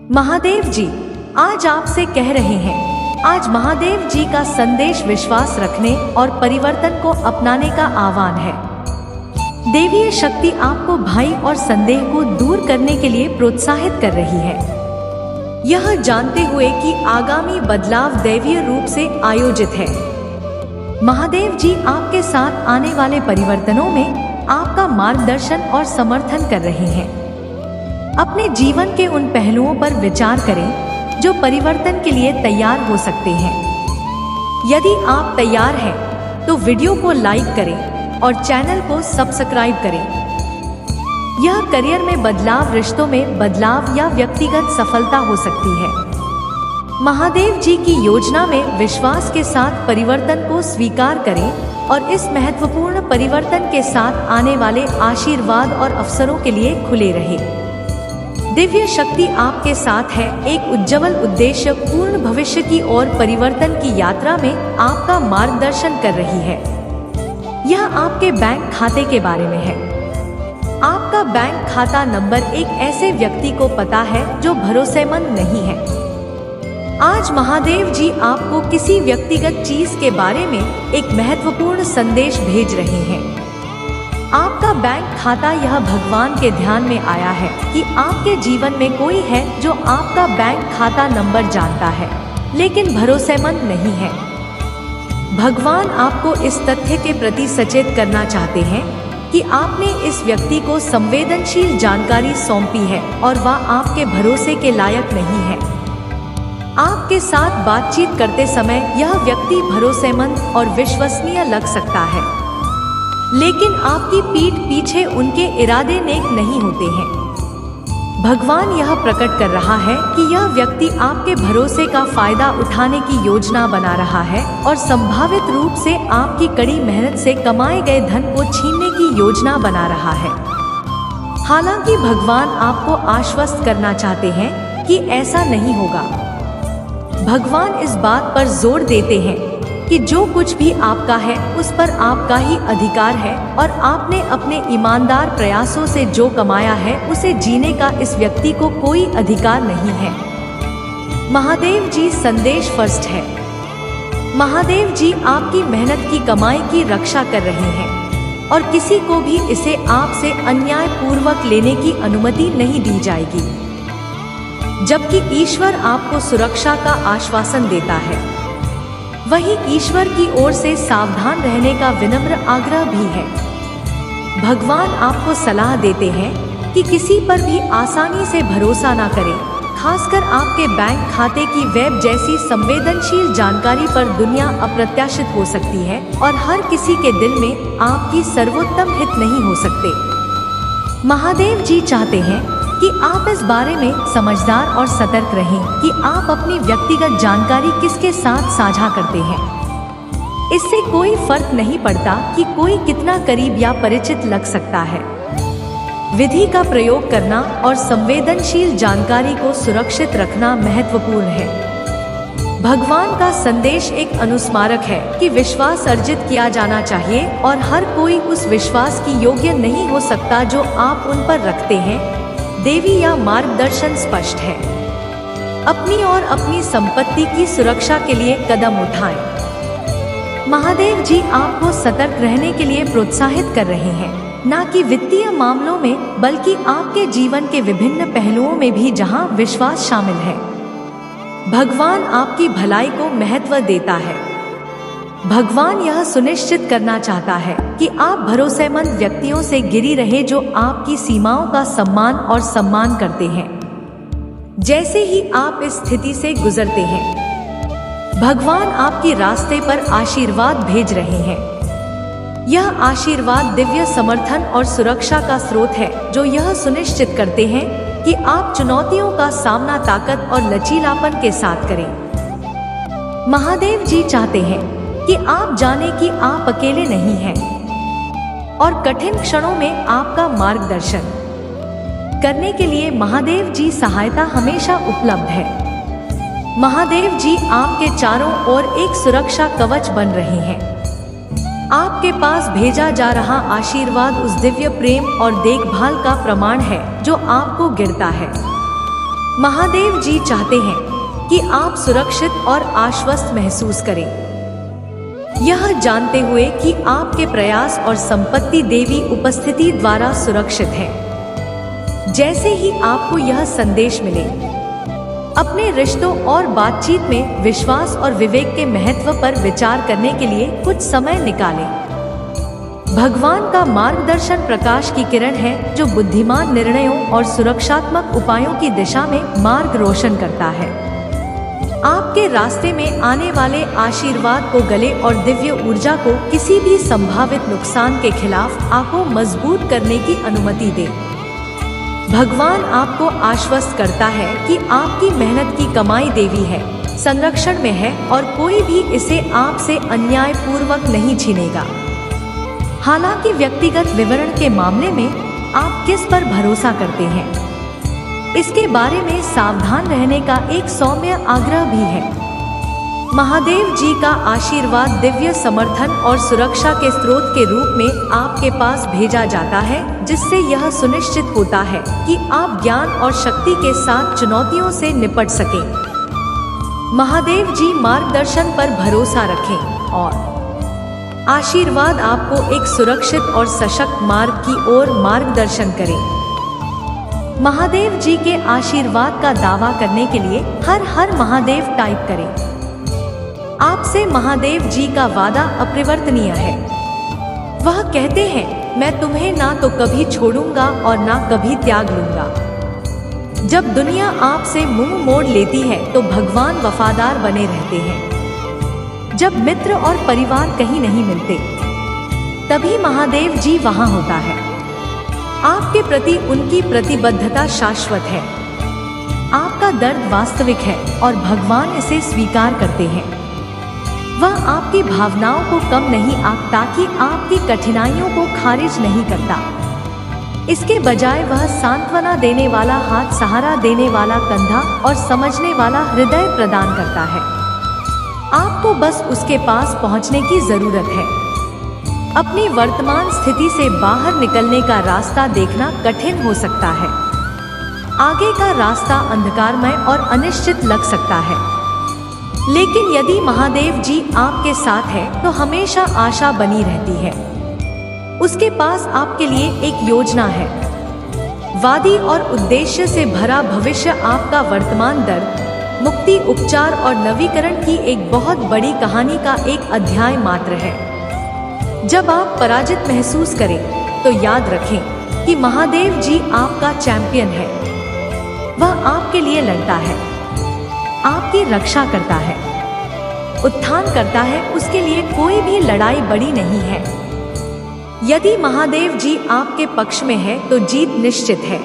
महादेव जी आज आपसे कह रहे हैं। आज महादेव जी का संदेश विश्वास रखने और परिवर्तन को अपनाने का आह्वान है। देवीय शक्ति आपको भय और संदेह को दूर करने के लिए प्रोत्साहित कर रही है, यह जानते हुए कि आगामी बदलाव दैवीय रूप से आयोजित है। महादेव जी आपके साथ आने वाले परिवर्तनों में आपका मार्गदर्शन और समर्थन कर रहे हैं। अपने जीवन के उन पहलुओं पर विचार करें जो परिवर्तन के लिए तैयार हो सकते हैं। यदि आप तैयार हैं तो वीडियो को लाइक करें और चैनल को सब्सक्राइब करें। यह करियर में बदलाव, रिश्तों में बदलाव या व्यक्तिगत सफलता हो सकती है। महादेव जी की योजना में विश्वास के साथ परिवर्तन को स्वीकार करें और इस महत्वपूर्ण परिवर्तन के साथ आने वाले आशीर्वाद और अवसरों के लिए खुले रहें। दिव्य शक्ति आपके साथ है। एक उज्जवल उद्देश्य पूर्ण भविष्य की ओर परिवर्तन की यात्रा में आपका मार्गदर्शन कर रही है। यह आपके बैंक खाते के बारे में है। आपका बैंक खाता नंबर एक ऐसे व्यक्ति को पता है जो भरोसेमंद नहीं है। आज महादेव जी आपको किसी व्यक्तिगत चीज के बारे में एक महत्वपूर्ण संदेश भेज रहे हैं। आपका बैंक खाता, यह भगवान के ध्यान में आया है कि आपके जीवन में कोई है जो आपका बैंक खाता नंबर जानता है लेकिन भरोसेमंद नहीं है। भगवान आपको इस तथ्य के प्रति सचेत करना चाहते हैं कि आपने इस व्यक्ति को संवेदनशील जानकारी सौंपी है और वह आपके भरोसे के लायक नहीं है। आपके साथ बातचीत करते समय यह व्यक्ति भरोसेमंद और विश्वसनीय लग सकता है, लेकिन आपकी पीठ पीछे उनके इरादे नेक नहीं होते हैं। भगवान यह प्रकट कर रहा है कि यह व्यक्ति आपके भरोसे का फायदा उठाने की योजना बना रहा है और संभावित रूप से आपकी कड़ी मेहनत से कमाए गए धन को छीनने की योजना बना रहा है। हालांकि भगवान आपको आश्वस्त करना चाहते हैं कि ऐसा नहीं होगा। भगवान इस बात पर जोर देते हैं कि जो कुछ भी आपका है उस पर आपका ही अधिकार है और आपने अपने ईमानदार प्रयासों से जो कमाया है उसे जीने का इस व्यक्ति को कोई अधिकार नहीं है। महादेव जी संदेश फर्स्ट है। महादेव जी आपकी मेहनत की कमाई की रक्षा कर रहे हैं और किसी को भी इसे आपसे अन्याय पूर्वक लेने की अनुमति नहीं दी जाएगी। जबकि ईश्वर आपको सुरक्षा का आश्वासन देता है, वहीं ईश्वर की ओर से सावधान रहने का विनम्र आग्रह भी है। भगवान आपको सलाह देते हैं कि किसी पर भी आसानी से भरोसा ना करें, खासकर आपके बैंक खाते की वेब जैसी संवेदनशील जानकारी पर दुनिया अप्रत्याशित हो सकती है और हर किसी के दिल में आपकी सर्वोत्तम हित नहीं हो सकते। महादेव जी चाहते हैं कि आप इस बारे में समझदार और सतर्क रहें कि आप अपनी व्यक्तिगत जानकारी किसके साथ साझा करते हैं। इससे कोई फर्क नहीं पड़ता कि कोई कितना करीब या परिचित लग सकता है। विधि का प्रयोग करना और संवेदनशील जानकारी को सुरक्षित रखना महत्वपूर्ण है। भगवान का संदेश एक अनुस्मारक है कि विश्वास अर्जित किया जाना चाहिए और हर कोई उस विश्वास की योग्य नहीं हो सकता जो आप उन पर रखते हैं। देवी या मार्गदर्शन स्पष्ट है। अपनी और अपनी संपत्ति की सुरक्षा के लिए कदम उठाएं। महादेव जी आपको सतर्क रहने के लिए प्रोत्साहित कर रहे हैं, न कि वित्तीय मामलों में बल्कि आपके जीवन के विभिन्न पहलुओं में भी जहां विश्वास शामिल है। भगवान आपकी भलाई को महत्व देता है। भगवान यह सुनिश्चित करना चाहता है कि आप भरोसेमंद व्यक्तियों से घिरी रहे जो आपकी सीमाओं का सम्मान और सम्मान करते हैं। जैसे ही आप इस स्थिति से गुजरते हैं, भगवान आपके रास्ते पर आशीर्वाद भेज रहे हैं। यह आशीर्वाद दिव्य समर्थन और सुरक्षा का स्रोत है जो यह सुनिश्चित करते हैं कि आप चुनौतियों का सामना ताकत और लचीलापन के साथ करें। महादेव जी चाहते हैं कि आप जाने कि आप अकेले नहीं हैं और कठिन क्षणों में आपका मार्गदर्शन करने के लिए महादेव जी सहायता हमेशा उपलब्ध है। महादेव जी आपके चारों ओर एक सुरक्षा कवच बन रहे हैं। आपके पास भेजा जा रहा आशीर्वाद उस दिव्य प्रेम और देखभाल का प्रमाण है जो आपको गिरता है। महादेव जी चाहते हैं कि आप सुरक्षित और आश्वस्त महसूस करें, यह जानते हुए कि आपके प्रयास और संपत्ति देवी उपस्थिति द्वारा सुरक्षित है। जैसे ही आपको यह संदेश मिले, अपने रिश्तों और बातचीत में विश्वास और विवेक के महत्व पर विचार करने के लिए कुछ समय निकालें। भगवान का मार्गदर्शन प्रकाश की किरण है जो बुद्धिमान निर्णयों और सुरक्षात्मक उपायों की दिशा में मार्ग रोशन करता है। आपके रास्ते में आने वाले आशीर्वाद को गले और दिव्य ऊर्जा को किसी भी संभावित नुकसान के खिलाफ आपको मजबूत करने की अनुमति दे। भगवान आपको आश्वस्त करता है कि आपकी मेहनत की कमाई देवी है, संरक्षण में है और कोई भी इसे आपसे अन्यायपूर्वक नहीं छीनेगा। हालांकि व्यक्तिगत विवरण के मामले में आप किस पर भरोसा करते हैं, इसके बारे में सावधान रहने का एक सौम्य आग्रह भी है। महादेव जी का आशीर्वाद दिव्य समर्थन और सुरक्षा के स्रोत के रूप में आपके पास भेजा जाता है, जिससे यह सुनिश्चित होता है कि आप ज्ञान और शक्ति के साथ चुनौतियों से निपट सकें। महादेव जी मार्गदर्शन पर भरोसा रखें और आशीर्वाद आपको एक सुरक्षित और सशक्त मार्ग की ओर मार्गदर्शन करें। महादेव जी के आशीर्वाद का दावा करने के लिए हर हर महादेव टाइप करें। आपसे महादेव जी का वादा अपरिवर्तनीय है। वह कहते हैं, मैं तुम्हें ना तो कभी छोड़ूंगा और ना कभी त्याग लूंगा। जब दुनिया आपसे मुंह मोड़ लेती है तो भगवान वफादार बने रहते हैं। जब मित्र और परिवार कहीं नहीं मिलते, तभी महादेव जी वहां होता है। आपके प्रति उनकी प्रतिबद्धता शाश्वत है। आपका दर्द वास्तविक है और भगवान इसे स्वीकार करते हैं। वह आपकी भावनाओं को कम नहीं आंकता कि आपकी कठिनाइयों को खारिज नहीं करता। इसके बजाय वह सांत्वना देने वाला हाथ, सहारा देने वाला कंधा और समझने वाला हृदय प्रदान करता है। आपको बस उसके पास पहुंचने की जरूरत है। अपनी वर्तमान स्थिति से बाहर निकलने का रास्ता देखना कठिन हो सकता है। आगे का रास्ता अंधकारमय और अनिश्चित लग सकता है, लेकिन यदि महादेव जी आपके साथ है तो हमेशा आशा बनी रहती है। उसके पास आपके लिए एक योजना है, वादी और उद्देश्य से भरा भविष्य। आपका वर्तमान दर्द, मुक्ति, उपचार और नवीकरण की एक बहुत बड़ी कहानी का एक अध्याय मात्र है। जब आप पराजित महसूस करें तो याद रखें कि महादेव जी आपका चैंपियन है। वह आपके लिए लड़ता है, आपकी रक्षा करता है, उत्थान करता है। उसके लिए कोई भी लड़ाई बड़ी नहीं है। यदि महादेव जी आपके पक्ष में है तो जीत निश्चित है।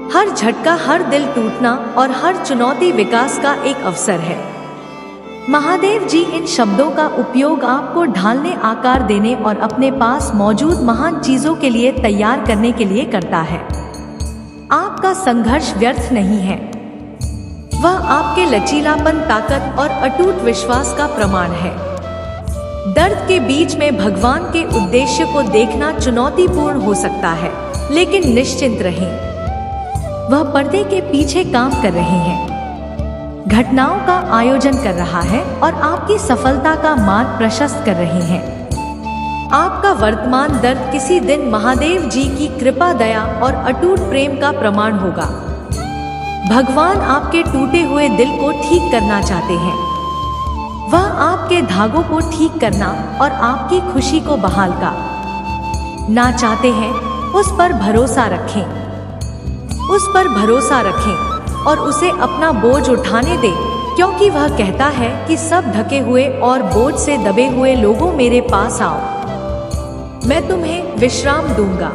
हर झटका, हर दिल टूटना और हर चुनौती विकास का एक अवसर है। महादेव जी इन शब्दों का उपयोग आपको ढालने, आकार देने और अपने पास मौजूद महान चीजों के लिए तैयार करने के लिए करता है। आपका संघर्ष व्यर्थ नहीं है। वह आपके लचीलापन, ताकत और अटूट विश्वास का प्रमाण है। दर्द के बीच में भगवान के उद्देश्य को देखना चुनौतीपूर्ण हो सकता है, लेकिन निश्चिंत रहें, वह पर्दे के पीछे काम कर रहे हैं, घटनाओं का आयोजन कर रहा है और आपकी सफलता का मार्ग प्रशस्त कर रहे हैं। आपका वर्तमान दर्द किसी दिन महादेव जी की कृपा, दया और अटूट प्रेम का प्रमाण होगा। भगवान आपके टूटे हुए दिल को ठीक करना चाहते हैं। वह आपके धागों को ठीक करना और आपकी खुशी को बहाल करना चाहते हैं। उस पर भरोसा रखें, उस पर भरोसा रखें और उसे अपना बोझ उठाने दें, क्योंकि वह कहता है कि सब ढके हुए और बोझ से दबे हुए लोगों, मेरे पास आओ, मैं तुम्हें विश्राम दूंगा।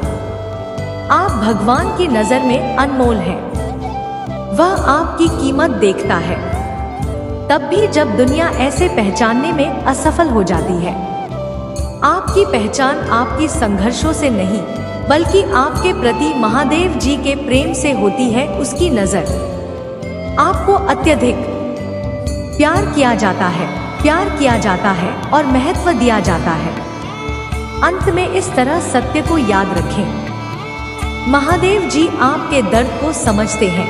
आप भगवान की नजर में अनमोल हैं। वह आपकी कीमत देखता है, तब भी जब दुनिया ऐसे पहचानने में असफल हो जाती है। आपकी पहचान आपकी संघर्षों से नहीं, बल्कि आपके प्रति महादेव जी के प्रेम से होती है। उसकी नजर आपको अत्यधिक प्यार किया जाता है, प्यार किया जाता है और महत्व दिया जाता है। अंत में इस तरह सत्य को याद रखें, महादेव जी आपके दर्द को समझते हैं।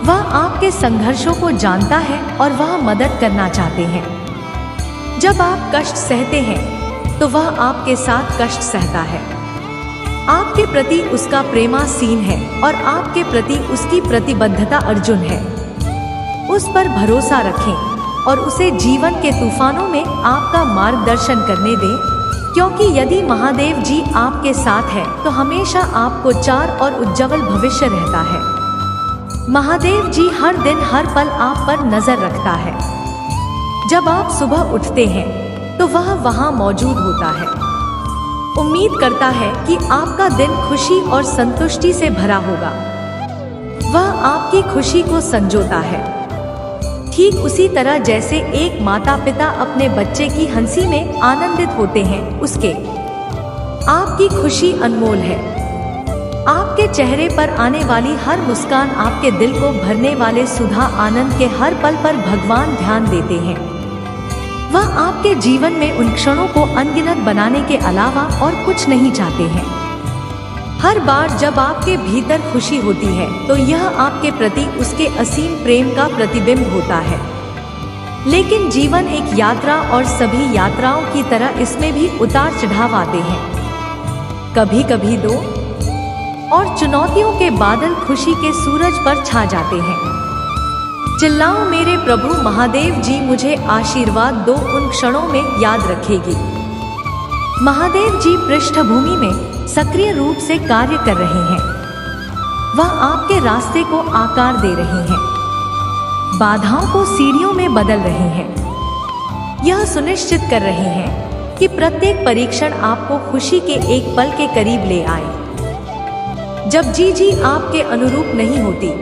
वह आपके संघर्षों को जानता है और वह मदद करना चाहते हैं। जब आप कष्ट सहते हैं तो वह आपके साथ कष्ट सहता है। आपके प्रति उसका प्रेमासीन है और आपके प्रति उसकी प्रतिबद्धता अर्जुन है। उस पर भरोसा रखें और उसे जीवन के तूफानों में आपका मार्गदर्शन करने दें, क्योंकि यदि महादेव जी आपके साथ है तो हमेशा आपको चार और उज्जवल भविष्य रहता है। महादेव जी हर दिन हर पल आप पर नजर रखता है। जब आप सुबह उठते हैं तो वह वहां मौजूद होता है। उम्मीद करता है कि आपका दिन खुशी और संतुष्टि से भरा होगा। वह आपकी खुशी को संजोता है, ठीक उसी तरह जैसे एक माता पिता अपने बच्चे की हंसी में आनंदित होते हैं। उसके आपकी खुशी अनमोल है। आपके चेहरे पर आने वाली हर मुस्कान, आपके दिल को भरने वाले सुधा आनंद के हर पल पर भगवान ध्यान देते हैं। वह आपके जीवन में उन क्षणों को अनगिनत बनाने के अलावा और कुछ नहीं चाहते हैं। हर बार जब आपके भीतर खुशी होती है तो यह आपके प्रति उसके असीम प्रेम का प्रतिबिंब होता है। लेकिन जीवन एक यात्रा और सभी यात्राओं की तरह इसमें भी उतार चढ़ाव आते हैं। कभी कभी दो और चुनौतियों के बादल खुशी के सूरज पर छा जाते हैं। चिल्लाओ मेरे प्रभु महादेव जी मुझे आशीर्वाद दो, उन क्षणों में याद रखेगी। महादेव जी पृष्ठभूमि में सक्रिय रूप से कार्य कर रहे हैं। वह आपके रास्ते को आकार दे रहे हैं, बाधाओं को सीढ़ियों में बदल रहे हैं। यह सुनिश्चित कर रहे हैं कि प्रत्येक परीक्षण आपको खुशी के एक पल के करीब ले आए। जब जी आपके अनुरूप नहीं होती,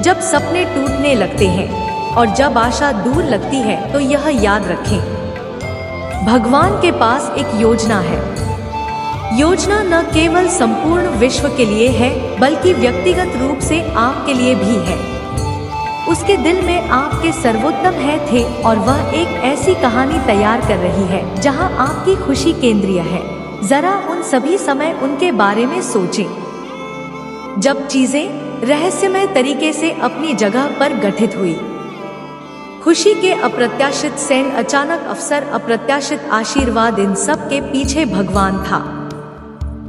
जब सपने टूटने लगते हैं और जब आशा दूर लगती है, तो यह याद रखें, भगवान के पास एक योजना है। योजना न केवल संपूर्ण विश्व के लिए है बल्कि व्यक्तिगत रूप से आपके लिए भी है। उसके दिल में आपके सर्वोत्तम है थे और वह एक ऐसी कहानी तैयार कर रही है जहां आपकी खुशी केंद्रीय है। जरा उन सभी समय उनके बारे में सोचें जब चीजें रहस्यमय तरीके से अपनी जगह पर गठित हुई। खुशी के अप्रत्याशित सैन, अचानक अवसर, अप्रत्याशित आशीर्वाद, इन सब के पीछे भगवान था।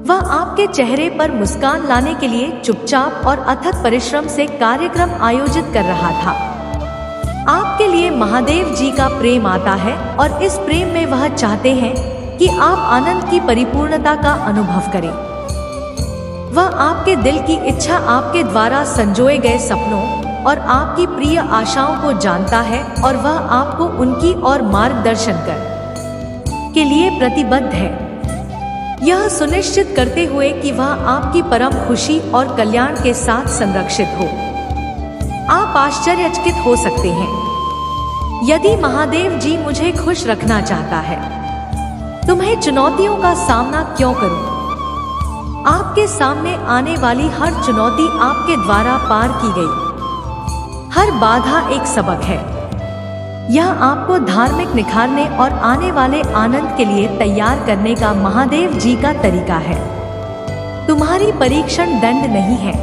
वह आपके चेहरे पर मुस्कान लाने के लिए चुपचाप और अथक परिश्रम से कार्यक्रम आयोजित कर रहा था। आपके लिए महादेव जी का प्रेम आता है और इस प्रेम में वह चाहते हैं कि आप आनंद की परिपूर्णता का अनुभव करें। वह आपके दिल की इच्छा, आपके द्वारा संजोए गए सपनों और आपकी प्रिय आशाओं को जानता है और वह आपको उनकी ओर मार्गदर्शन कर के लिए प्रतिबद्ध है, यह सुनिश्चित करते हुए कि वह आपकी परम खुशी और कल्याण के साथ संरक्षित हो। आप आश्चर्यचकित हो सकते हैं, यदि महादेव जी मुझे खुश रखना चाहता है तो मैं चुनौतियों का सामना क्यों करूं? आपके सामने आने वाली हर चुनौती आपके द्वारा पार की गई। हर बाधा एक सबक है। यह आपको धार्मिक निखारने और आने वाले आनंद के लिए तैयार करने का महादेव जी का तरीका है। तुम्हारी परीक्षण दंड नहीं है,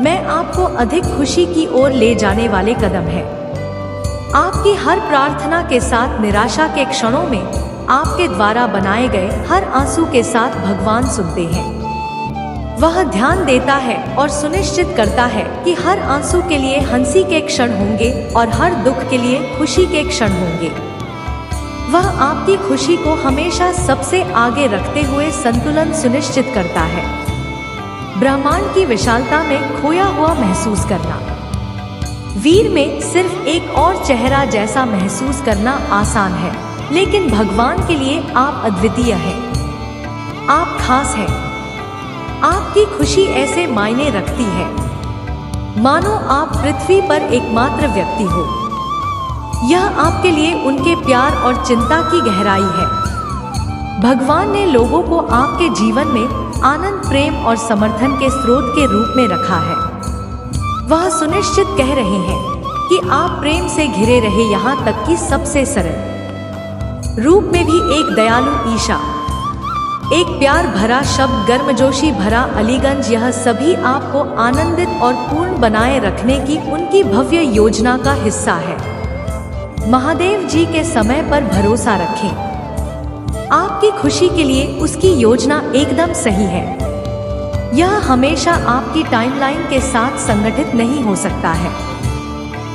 मैं आपको अधिक खुशी की ओर ले जाने वाले कदम है। आपकी हर प्रार्थना के साथ निराशा के क्षणों में आपके द्वारा बनाए गए हर आंसू के साथ भगवान सुनते हैं। वह ध्यान देता है और सुनिश्चित करता है कि हर आंसू के लिए हंसी के क्षण होंगे और हर दुख के लिए खुशी के क्षण होंगे। वह आपकी खुशी को हमेशा सबसे आगे रखते हुए संतुलन सुनिश्चित करता है। ब्रह्मांड की विशालता में खोया हुआ महसूस करना। वीर में सिर्फ एक और चेहरा जैसा महसूस करना आसान है, लेकिन भगवान के लिए आप अद्वितीय हैं। आप खास हैं। आपकी खुशी ऐसे मायने रखती है मानो आप पृथ्वी पर एकमात्र व्यक्ति हो। यह आपके लिए उनके प्यार और चिंता की गहराई है। भगवान ने लोगों को आपके जीवन में आनंद, प्रेम और समर्थन के स्रोत के रूप में रखा है। वह सुनिश्चित कह रहे हैं कि आप प्रेम से घिरे रहे, यहाँ तक कि सबसे सरल रूप में भी एक दयालु ईशा। एक प्यार भरा शब्द, गर्मजोशी भरा अलीगंज, यह सभी आपको आनंदित और पूर्ण बनाए रखने की उनकी भव्य योजना का हिस्सा है। महादेव जी के समय पर भरोसा रखें। आपकी खुशी के लिए उसकी योजना एकदम सही है। यह हमेशा आपकी टाइमलाइन के साथ संगठित नहीं हो सकता है,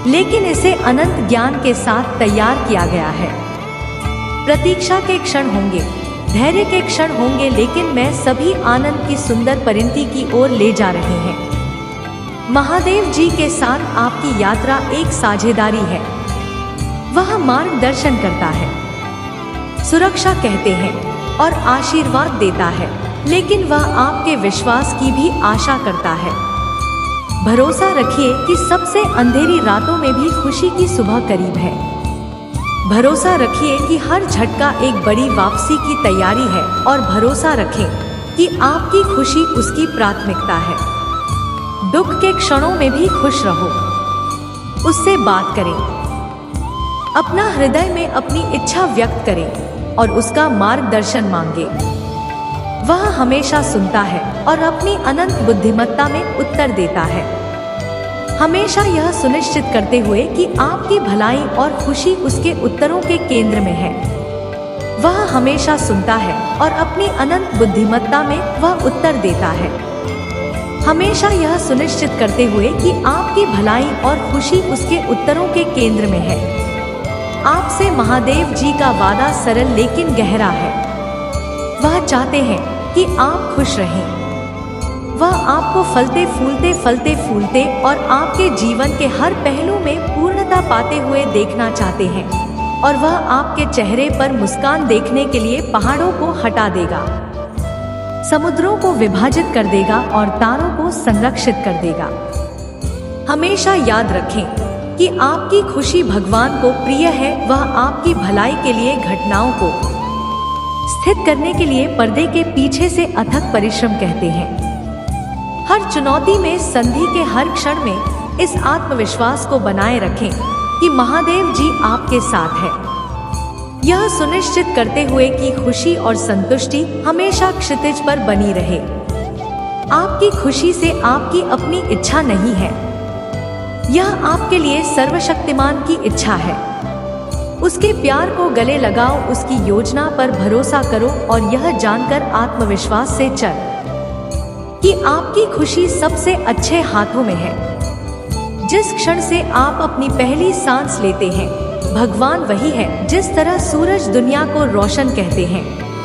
लेकिन इसे अनंत ज्ञान के साथ तैयार किया गया है। प्रतीक्षा के क्षण होंगे, धैर्य के क्षण होंगे, लेकिन मैं सभी आनंद की सुंदर परिणति की ओर ले जा रहे हैं। महादेव जी के साथ आपकी यात्रा एक साझेदारी है। वह मार्गदर्शन करता है, सुरक्षा कहते हैं और आशीर्वाद देता है, लेकिन वह आपके विश्वास की भी आशा करता है। भरोसा रखिए कि सबसे अंधेरी रातों में भी खुशी की सुबह करीब है। भरोसा रखिए कि हर झटका एक बड़ी वापसी की तैयारी है, और भरोसा रखें कि आपकी खुशी उसकी प्राथमिकता है। दुख के क्षणों में भी खुश रहो, उससे बात करें, अपना हृदय में अपनी इच्छा व्यक्त करें और उसका मार्गदर्शन मांगे। वह हमेशा सुनता है और अपनी अनंत बुद्धिमत्ता में उत्तर देता है, हमेशा यह सुनिश्चित करते हुए कि आपकी भलाई और खुशी उसके उत्तरों के केंद्र में है। वह हमेशा सुनता है और अपनी अनंत बुद्धिमत्ता में वह उत्तर देता है, हमेशा यह सुनिश्चित करते हुए कि आपकी भलाई और खुशी उसके उत्तरों के केंद्र में है। आपसे महादेव जी का वादा सरल लेकिन गहरा है। वह चाहते हैं कि आप खुश रहें। वह आपको फलते फूलते और आपके जीवन के हर पहलू में पूर्णता पाते हुए देखना चाहते हैं, और वह आपके चेहरे पर मुस्कान देखने के लिए पहाड़ों को हटा देगा, समुद्रों को विभाजित कर देगा और तारों को संरक्षित कर देगा। हमेशा याद रखें कि आपकी खुशी भगवान को प्रिय है। वह आपकी भलाई के लिए घटनाओं को स्थित करने के लिए पर्दे के पीछे से अथक परिश्रम कहते हैं। हर चुनौती में, संधि के हर क्षण में इस आत्मविश्वास को बनाए रखें कि महादेव जी आपके साथ है, यह सुनिश्चित करते हुए कि खुशी और संतुष्टि हमेशा क्षितिज पर बनी रहे। आपकी खुशी से आपकी अपनी इच्छा नहीं है, यह आपके लिए सर्वशक्तिमान की इच्छा है। उसके प्यार को गले लगाओ, उसकी योजना पर भरोसा करो और यह जानकर आत्मविश्वास से चल कि आपकी खुशी सबसे अच्छे हाथों में है। जिस क्षण से आप अपनी पहली सांस लेते हैं, भगवान वही है। जिस तरह सूरज दुनिया को रोशन कहते हैं,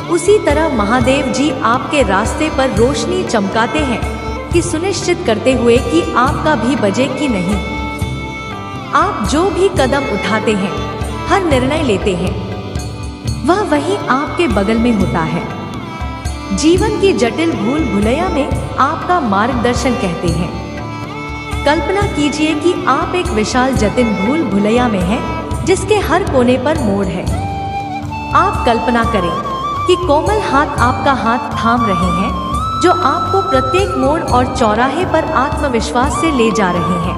उसी तरह महादेव जी आपके रास्ते पर रोशनी चमकाते हैं कि सुनिश्चित करते हुए कि आपका भी बजे कि नहीं। आप जो भी कदम उठाते हैं, हर निर्णय लेते हैं, वह वही आपके बगल में होता है। जीवन की जटिल भूल भुलैया में आपका मार्गदर्शन कहते हैं। कल्पना कीजिए कि आप एक विशाल जटिल भूल भुलैया में हैं, जिसके हर कोने पर मोड़ है। आप कल्पना करें कि कोमल हाथ आपका हाथ थाम रहे हैं, जो आपको प्रत्येक मोड़ और चौराहे पर आत्मविश्वास से ले जा रहे हैं।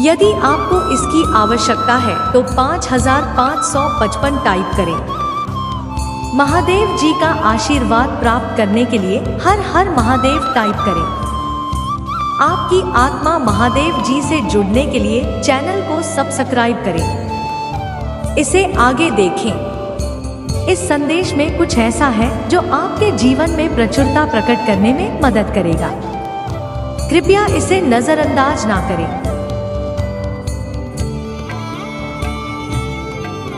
यदि आपको इसकी आवश्यकता है तो 5555 टाइप करें। महादेव जी का आशीर्वाद प्राप्त करने के लिए हर हर महादेव टाइप करें। आपकी आत्मा महादेव जी से जुड़ने के लिए चैनल को सब्सक्राइब करें। इसे आगे देखें। इस संदेश में कुछ ऐसा है जो आपके जीवन में प्रचुरता प्रकट करने में मदद करेगा। कृपया इसे नजरअंदाज ना करें।